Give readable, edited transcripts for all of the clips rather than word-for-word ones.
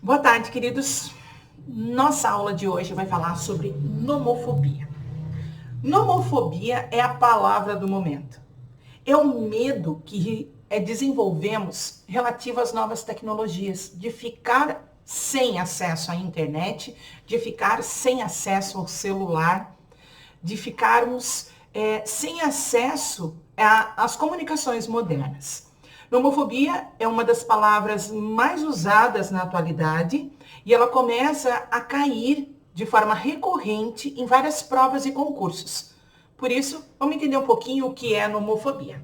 Boa tarde, queridos. Nossa aula de hoje vai falar sobre nomofobia. Nomofobia é a palavra do momento. É o medo que desenvolvemos relativo às novas tecnologias, de ficar sem acesso à internet, de ficar sem acesso ao celular, de ficarmos sem acesso às comunicações modernas. Nomofobia é uma das palavras mais usadas na atualidade e ela começa a cair de forma recorrente em várias provas e concursos. Por isso, vamos entender um pouquinho o que é nomofobia.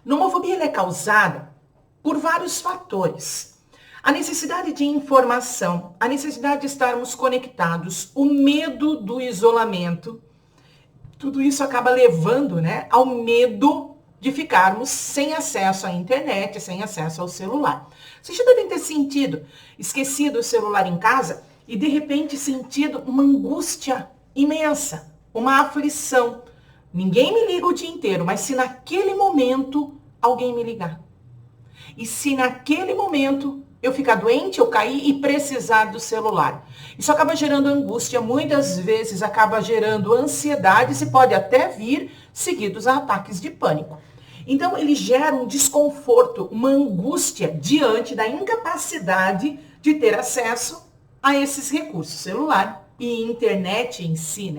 Nomofobia é causada por vários fatores. A necessidade de informação, a necessidade de estarmos conectados, o medo do isolamento, tudo isso acaba levando, ao medo de ficarmos sem acesso à internet, sem acesso ao celular. Vocês já devem ter esquecido o celular em casa e de repente sentido uma angústia imensa, uma aflição. Ninguém me liga o dia inteiro, mas se naquele momento alguém me ligar. E se naquele momento eu ficar doente, eu cair e precisar do celular. Isso acaba gerando angústia, muitas vezes acaba gerando ansiedade e pode até vir seguidos a ataques de pânico. Então, ele gera um desconforto, uma angústia diante da incapacidade de ter acesso a esses recursos, celular e internet em si,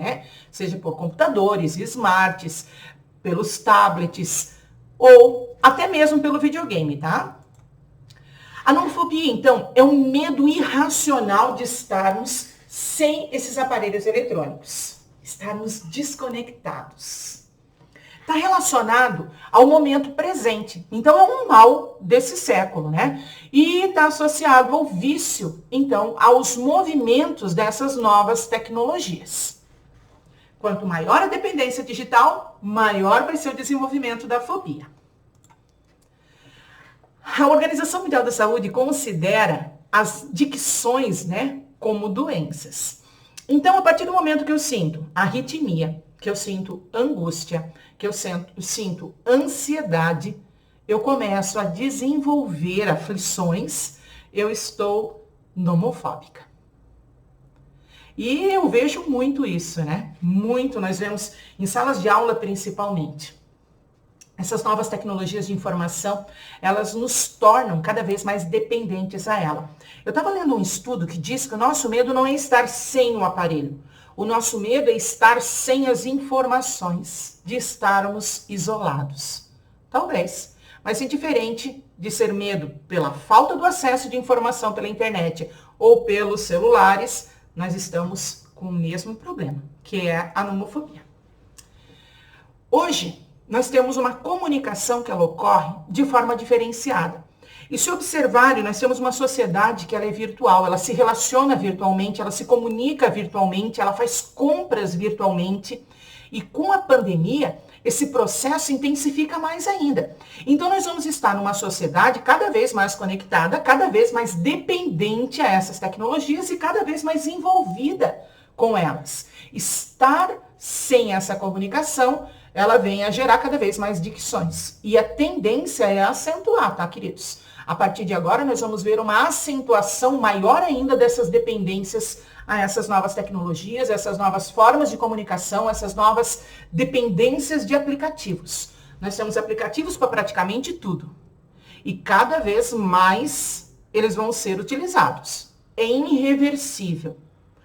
Seja por computadores, smarts, pelos tablets ou até mesmo pelo videogame, tá? A nomofobia, então, é um medo irracional de estarmos sem esses aparelhos eletrônicos, estarmos desconectados. Está relacionado ao momento presente. Então, é um mal desse século, E está associado ao vício, então, aos movimentos dessas novas tecnologias. Quanto maior a dependência digital, maior vai ser o desenvolvimento da fobia. A Organização Mundial da Saúde considera as dicções, como doenças. Então, a partir do momento que eu sinto arritmia, que eu sinto angústia, que eu sinto ansiedade, eu começo a desenvolver aflições, eu estou nomofóbica. E eu vejo muito isso, Muito, nós vemos em salas de aula principalmente. Essas novas tecnologias de informação, elas nos tornam cada vez mais dependentes a ela. Eu estava lendo um estudo que diz que o nosso medo não é estar sem o aparelho. O nosso medo é estar sem as informações, de estarmos isolados. Talvez, mas indiferente de ser medo pela falta do acesso de informação pela internet ou pelos celulares, nós estamos com o mesmo problema, que é a nomofobia. Hoje, nós temos uma comunicação que ela ocorre de forma diferenciada. E se observarem, nós temos uma sociedade que ela é virtual, ela se relaciona virtualmente, ela se comunica virtualmente, ela faz compras virtualmente. E com a pandemia, esse processo intensifica mais ainda. Então, nós vamos estar numa sociedade cada vez mais conectada, cada vez mais dependente a essas tecnologias e cada vez mais envolvida com elas. Estar sem essa comunicação, ela vem a gerar cada vez mais dicções. E a tendência é acentuar, tá, queridos? A partir de agora, nós vamos ver uma acentuação maior ainda dessas dependências a essas novas tecnologias, essas novas formas de comunicação, essas novas dependências de aplicativos. Nós temos aplicativos para praticamente tudo. E cada vez mais eles vão ser utilizados. É irreversível.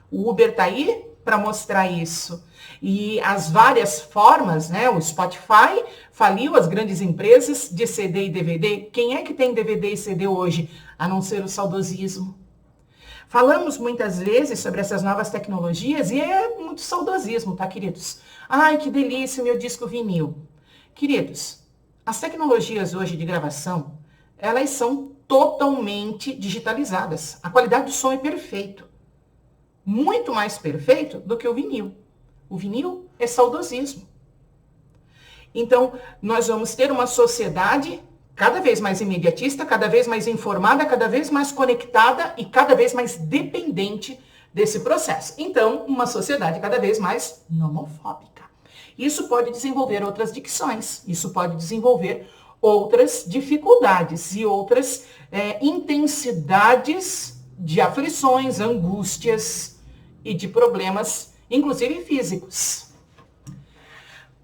O Uber está aí para mostrar isso. E as várias formas, o Spotify faliu as grandes empresas de CD e DVD. Quem é que tem DVD e CD hoje, a não ser o saudosismo? Falamos muitas vezes sobre essas novas tecnologias e é muito saudosismo, tá, queridos? Ai, que delícia o meu disco vinil. Queridos, as tecnologias hoje de gravação, elas são totalmente digitalizadas. A qualidade do som é perfeito. Muito mais perfeito do que o vinil. O vinil é saudosismo. Então, nós vamos ter uma sociedade cada vez mais imediatista, cada vez mais informada, cada vez mais conectada e cada vez mais dependente desse processo. Então, uma sociedade cada vez mais nomofóbica. Isso pode desenvolver outras dicções, isso pode desenvolver outras dificuldades e outras intensidades de aflições, angústias e de problemas, inclusive físicos.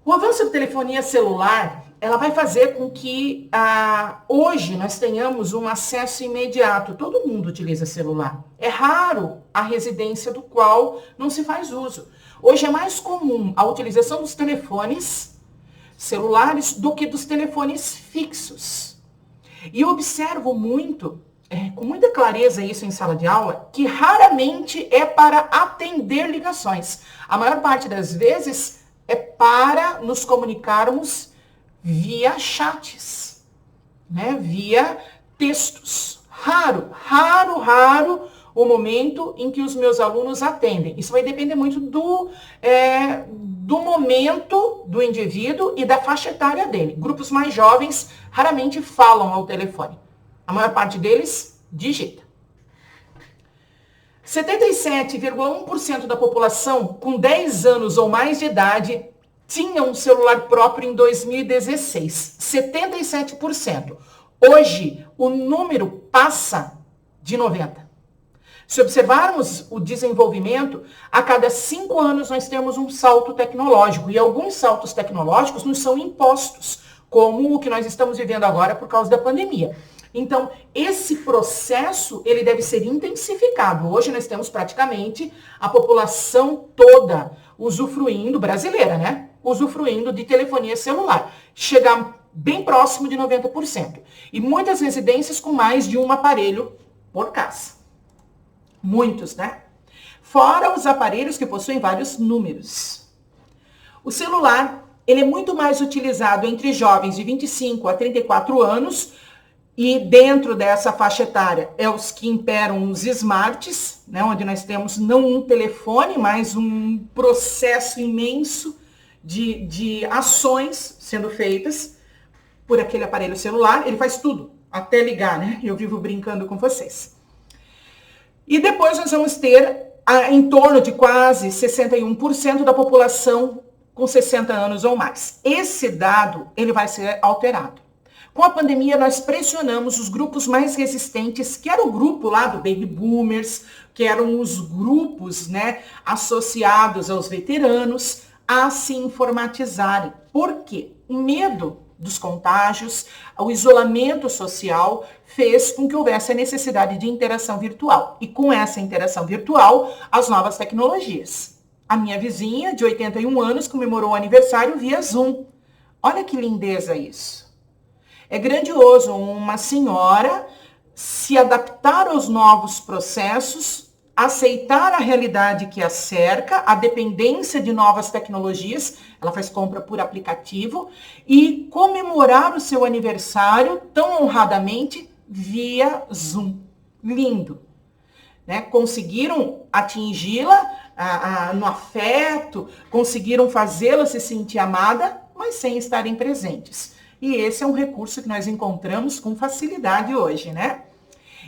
O avanço da telefonia celular, ela vai fazer com que hoje nós tenhamos um acesso imediato. Todo mundo utiliza celular. É raro a residência do qual não se faz uso. Hoje é mais comum a utilização dos telefones celulares do que dos telefones fixos. E eu observo muito, com muita clareza isso em sala de aula, que raramente é para atender ligações. A maior parte das vezes é para nos comunicarmos via chats, né? Via textos. Raro o momento em que os meus alunos atendem. Isso vai depender muito do momento do indivíduo e da faixa etária dele. Grupos mais jovens raramente falam ao telefone. A maior parte deles digita. 77,1% da população com 10 anos ou mais de idade tinha um celular próprio em 2016. 77%. Hoje, o número passa de 90%. Se observarmos o desenvolvimento, a cada 5 anos nós temos um salto tecnológico. E alguns saltos tecnológicos nos são impostos, como o que nós estamos vivendo agora por causa da pandemia. Então, esse processo, ele deve ser intensificado. Hoje nós temos praticamente a população toda usufruindo, brasileira, né? Usufruindo de telefonia celular. Chegar bem próximo de 90%. E muitas residências com mais de um aparelho por casa. Muitos, né? Fora os aparelhos que possuem vários números. O celular, ele é muito mais utilizado entre jovens de 25 a 34 anos, e dentro dessa faixa etária é os que imperam os smarts, né, onde nós temos não um telefone, mas um processo imenso de ações sendo feitas por aquele aparelho celular. Ele faz tudo, até ligar, né? Eu vivo brincando com vocês. E depois nós vamos ter em torno de quase 61% da população com 60 anos ou mais. Esse dado, ele vai ser alterado. Com a pandemia, nós pressionamos os grupos mais resistentes, que era o grupo lá do Baby Boomers, que eram os grupos, né, associados aos veteranos, a se informatizarem. Por quê? O medo dos contágios, o isolamento social fez com que houvesse a necessidade de interação virtual. E com essa interação virtual, as novas tecnologias. A minha vizinha, de 81 anos, comemorou o aniversário via Zoom. Olha que lindeza isso. É grandioso uma senhora se adaptar aos novos processos, aceitar a realidade que a cerca, a dependência de novas tecnologias, ela faz compra por aplicativo, e comemorar o seu aniversário tão honradamente via Zoom. Lindo. Né? Conseguiram atingi-la no afeto, conseguiram fazê-la se sentir amada, mas sem estarem presentes. E esse é um recurso que nós encontramos com facilidade hoje, né?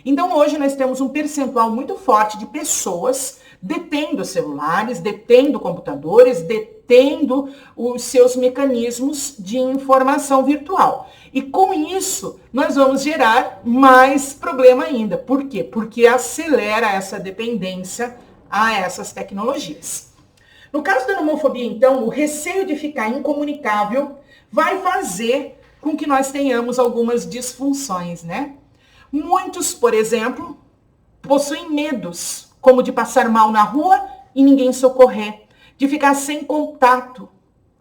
Então, hoje nós temos um percentual muito forte de pessoas detendo celulares, detendo computadores, detendo os seus mecanismos de informação virtual. E com isso, nós vamos gerar mais problema ainda. Por quê? Porque acelera essa dependência a essas tecnologias. No caso da nomofobia, então, o receio de ficar incomunicável vai fazer com que nós tenhamos algumas disfunções, né? Muitos, por exemplo, possuem medos, como de passar mal na rua e ninguém socorrer, de ficar sem contato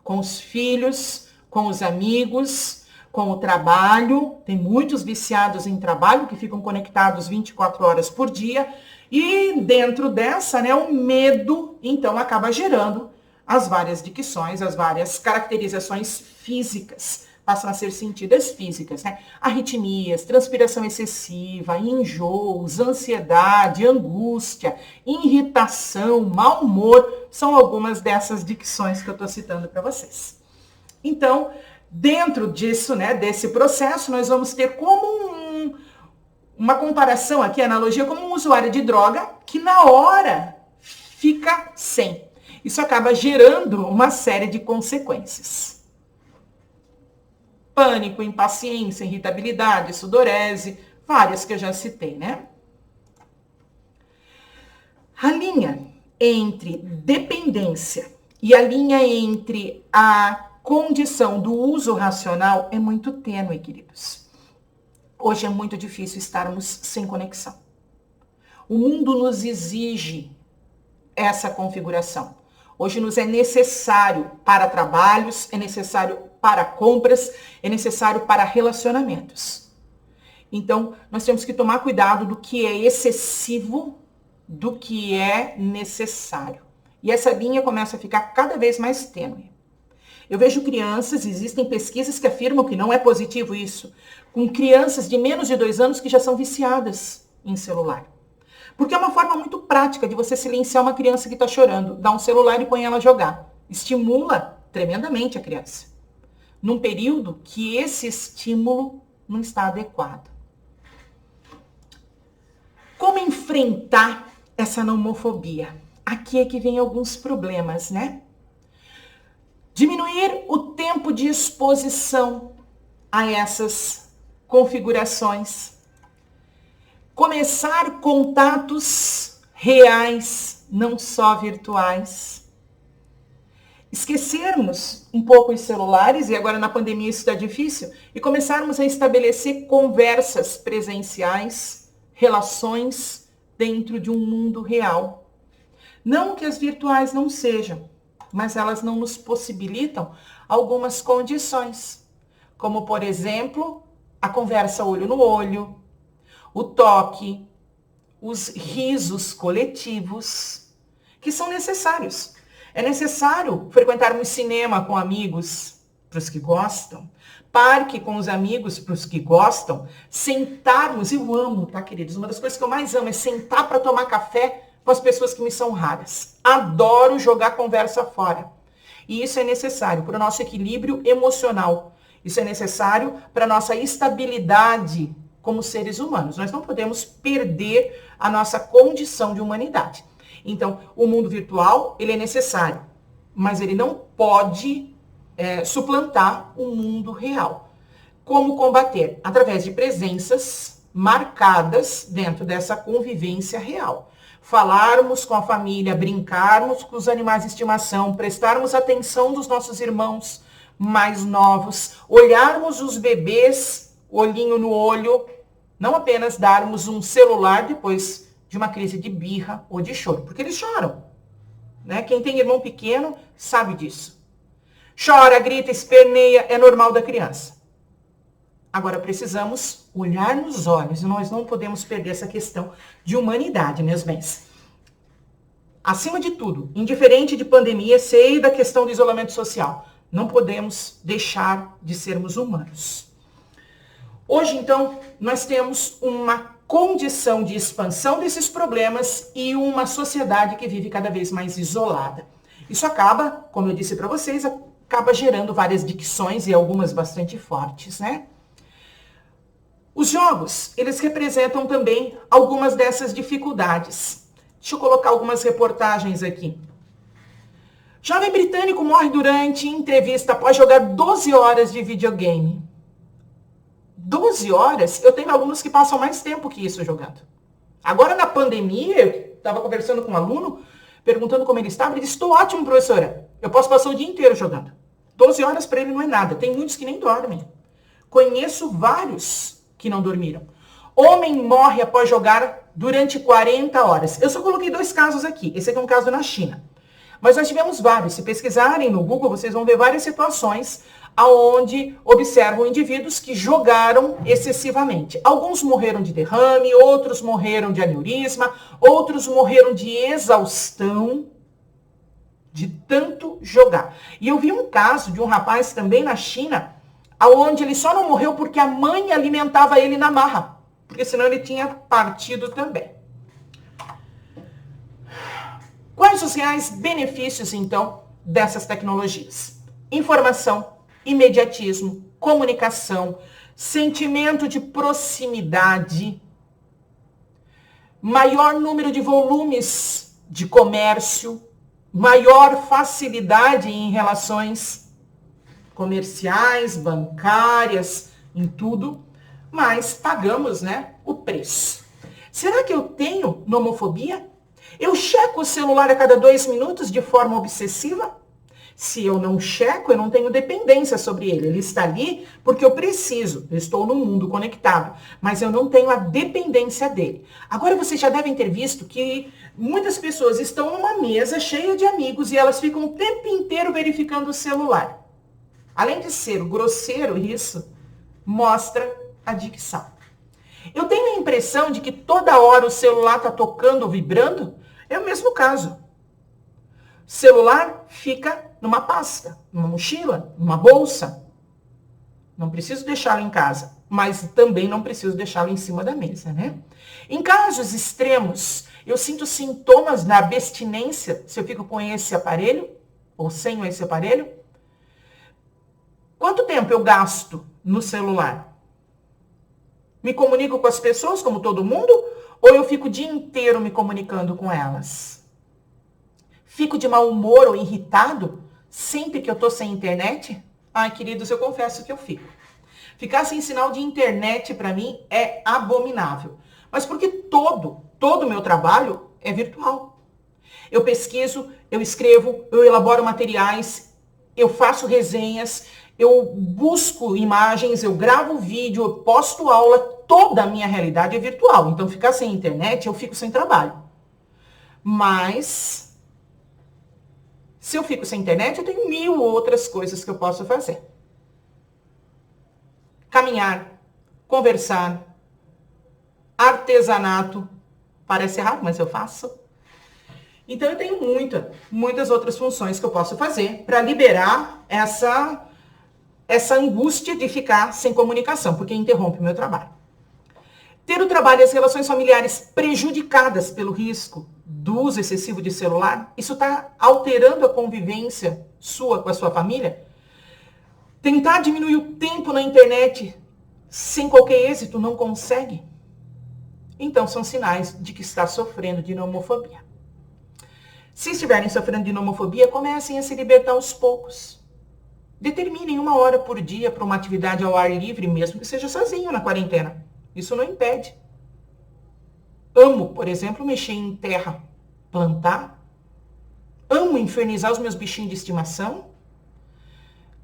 com os filhos, com os amigos, com o trabalho. Tem muitos viciados em trabalho que ficam conectados 24 horas por dia. E dentro dessa, né, o medo, então, acaba gerando as várias dicções, as várias caracterizações físicas, passam a ser sentidas físicas, né? Arritmias, transpiração excessiva, enjoos, ansiedade, angústia, irritação, mau humor, são algumas dessas dicções que eu estou citando para vocês. Então, dentro disso, né, desse processo, nós vamos ter como uma comparação aqui, analogia, como um usuário de droga que na hora fica sem. Isso acaba gerando uma série de consequências. pânico, impaciência, irritabilidade, sudorese, várias que eu já citei, né? A linha entre dependência e a linha entre a condição do uso racional é muito tênue, queridos. Hoje é muito difícil estarmos sem conexão. O mundo nos exige essa configuração. Hoje nos é necessário para trabalhos, é necessário para compras, é necessário para relacionamentos. Então, nós temos que tomar cuidado do que é excessivo, do que é necessário. E essa linha começa a ficar cada vez mais tênue. Eu vejo crianças, existem pesquisas que afirmam que não é positivo isso, com crianças de menos de 2 anos que já são viciadas em celular. Porque é uma forma muito prática de você silenciar uma criança que está chorando. Dá um celular e põe ela a jogar. Estimula tremendamente a criança. Num período que esse estímulo não está adequado. Como enfrentar essa nomofobia? Aqui é que vem alguns problemas, né? Diminuir o tempo de exposição a essas configurações. Começar contatos reais, não só virtuais. Esquecermos um pouco os celulares, e agora na pandemia isso está difícil, e começarmos a estabelecer conversas presenciais, relações dentro de um mundo real. Não que as virtuais não sejam, mas elas não nos possibilitam algumas condições, como, por exemplo, a conversa olho no olho, o toque, os risos coletivos, que são necessários. É necessário frequentarmos cinema com amigos, para os que gostam, parque com os amigos, para os que gostam, sentarmos, eu amo, tá, queridos? Uma das coisas que eu mais amo é sentar para tomar café com as pessoas que me são raras. Adoro jogar conversa fora. E isso é necessário para o nosso equilíbrio emocional. Isso é necessário para a nossa estabilidade como seres humanos. Nós não podemos perder a nossa condição de humanidade. Então, o mundo virtual, ele é necessário, mas ele não pode suplantar o mundo real. Como combater? Através de presenças marcadas dentro dessa convivência real. Falarmos com a família, brincarmos com os animais de estimação, prestarmos atenção dos nossos irmãos mais novos, olharmos os bebês, olhinho no olho, não apenas darmos um celular depois de uma crise de birra ou de choro, porque eles choram, né? Quem tem irmão pequeno sabe disso. Chora, grita, esperneia, é normal da criança. Agora precisamos olhar nos olhos e nós não podemos perder essa questão de humanidade, meus bens. Acima de tudo, indiferente de pandemia, sei da questão do isolamento social, não podemos deixar de sermos humanos. Hoje, então, nós temos uma condição de expansão desses problemas e uma sociedade que vive cada vez mais isolada. Isso acaba, como eu disse para vocês, acaba gerando várias dicções e algumas bastante fortes, né? Os jogos, eles representam também algumas dessas dificuldades. Deixa eu colocar algumas reportagens aqui. Jovem britânico morre durante entrevista após jogar 12 horas de videogame. 12 horas? Eu tenho alunos que passam mais tempo que isso jogando. Agora, na pandemia, eu estava conversando com um aluno, perguntando como ele estava. Ele disse, estou ótimo, professora. Eu posso passar o dia inteiro jogando. 12 horas para ele não é nada. Tem muitos que nem dormem. Conheço vários que não dormiram. Homem morre após jogar durante 40 horas. Eu só coloquei 2 casos aqui. Esse aqui é um caso na China. Mas nós tivemos vários. Se pesquisarem no Google, vocês vão ver várias situações onde observam indivíduos que jogaram excessivamente. Alguns morreram de derrame, outros morreram de aneurisma, outros morreram de exaustão, de tanto jogar. E eu vi um caso de um rapaz também na China, onde ele só não morreu porque a mãe alimentava ele na marra, porque senão ele tinha partido também. Quais os reais benefícios, então, dessas tecnologias? Informação, imediatismo, comunicação, sentimento de proximidade, maior número de volumes de comércio, maior facilidade em relações, comerciais, bancárias, em tudo, mas pagamos, né, o preço. Será que eu tenho nomofobia? Eu checo o celular a cada 2 minutos de forma obsessiva? Se eu não checo, eu não tenho dependência sobre ele. Ele está ali porque eu preciso. Eu estou no mundo conectado, mas eu não tenho a dependência dele. Agora vocês já devem ter visto que muitas pessoas estão numa mesa cheia de amigos e elas ficam o tempo inteiro verificando o celular. Além de ser grosseiro, isso mostra a dicção. Eu tenho a impressão de que toda hora o celular está tocando ou vibrando. É o mesmo caso. O celular fica numa pasta, numa mochila, numa bolsa. Não preciso deixá-lo em casa, mas também não preciso deixá-lo em cima da mesa, né? Em casos extremos, eu sinto sintomas na abstinência se eu fico com esse aparelho ou sem esse aparelho. Quanto tempo eu gasto no celular? Me comunico com as pessoas como todo mundo ou eu fico o dia inteiro me comunicando com elas? Fico de mau humor ou irritado sempre que eu estou sem internet? Ai, queridos, eu confesso que eu fico. Ficar sem sinal de internet, para mim, é abominável. Mas porque todo o meu trabalho é virtual. Eu pesquiso, eu escrevo, eu elaboro materiais, eu faço resenhas, eu busco imagens, eu gravo vídeo, eu posto aula, toda a minha realidade é virtual. Então, ficar sem internet, eu fico sem trabalho. Mas se eu fico sem internet, eu tenho 1000 outras coisas que eu posso fazer. Caminhar, conversar, artesanato. Parece errado, mas eu faço. Então, eu tenho muitas outras funções que eu posso fazer para liberar essa angústia de ficar sem comunicação, porque interrompe o meu trabalho. Ter o trabalho e as relações familiares prejudicadas pelo risco do uso excessivo de celular, isso está alterando a convivência sua com a sua família? Tentar diminuir o tempo na internet sem qualquer êxito não consegue? Então são sinais de que está sofrendo de nomofobia. Se estiverem sofrendo de nomofobia, comecem a se libertar aos poucos. Determinem 1 hora por dia para uma atividade ao ar livre, mesmo que seja sozinho na quarentena. Isso não impede. Amo, por exemplo, mexer em terra, plantar. Amo infernizar os meus bichinhos de estimação.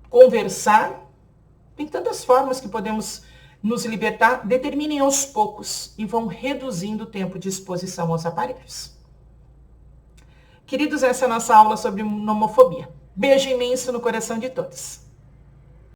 Conversar. Tem tantas formas que podemos nos libertar. Determinem aos poucos e vão reduzindo o tempo de exposição aos aparelhos. Queridos, essa é a nossa aula sobre nomofobia. Beijo imenso no coração de todos.